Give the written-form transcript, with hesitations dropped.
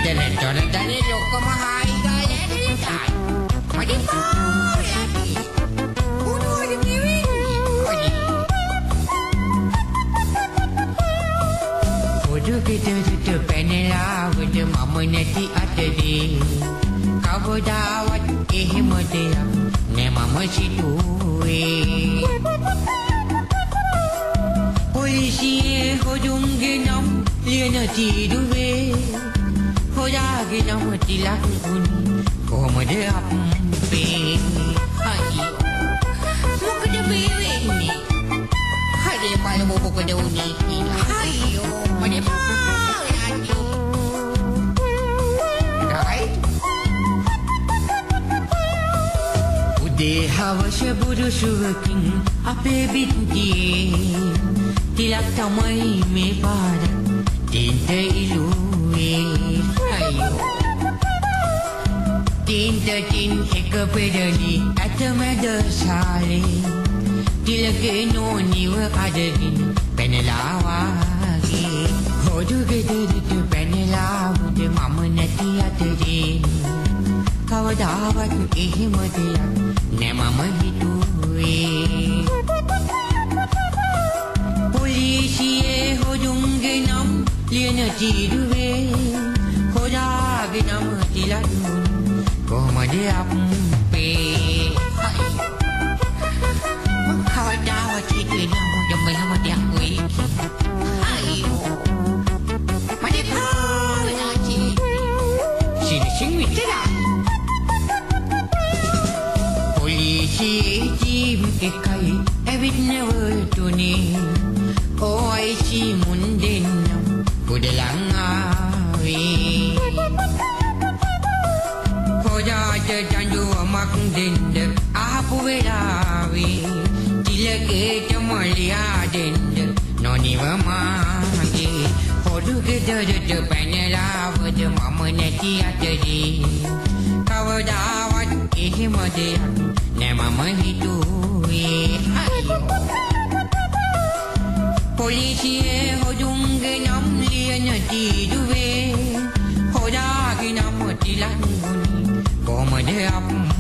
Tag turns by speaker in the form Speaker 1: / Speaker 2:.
Speaker 1: දැනෙ ලොක්කම hi ගාලා ඇදලා මගේ පාරේ මොනවද නෙවෙයි පොඩු ගෙදරට පැනලාවට මම නැති අතදී කවදාවත් එහෙම දෙයක් නෑ මම සිතුවේ පොලිසියේ හොදුන්ගේ නම් ලියන තීරුවේ හොයාගේ නම තිලක් වුණේ කොහොමද අප්පේ අයියෝ මොකද මේ වෙන්නේ හරි බලමු මොකද වුනේ කියලා අයියෝ මගේ පාරේ උදේ හවස බුරුසුවකින් අපේ බිත්තියේ තිලක් තමයි මේ පාර තින්ත ඉලුවේ අයියෝ තින්තකින් එක පෙරලි ඇතමැද ශාලේ තිලගේ නෝනිව අදරින් පැනලා වාගේ හොදු ගෙදරට පැනලාවුද මම නැති අතරේ කවදාවත් එහෙම දෙයක් නෑ මම හිතුවේ පොලිසියේ හොදුන්ගේ නම් ලියන තීරුවේ හොයාගේ නම තිලක් කොහොමද අප්පේ මං කවදාවත් හිතුවේ නෑ මෙහෙම දෙයක් වෙයි අයියෝ මගේ පාරේ සිරිසින් විතරයි පොලිසියේ ජීම් එකයි ඇවිත් නැවතුනේ ඕයිසි මුන් දෙන්නම් ගොඩලන් ආවේ හොයාට දඬුවමක් දෙන්න ආපු වෙලාවේ තිලකේට මලියා දෙන්න නොනිව මාගේ හොදු ගෙදරට පැනලාවද මම නැති අතරේ කවදාවත් එහෙම දෙයක් නෑ මම හිතුවේ අයියෝ පොලිසියේ හොදුන්ගේ නම් ලියන තීරුවේ හොයාගේ නම තිලක් වුණේ කොහොමද අප්පේ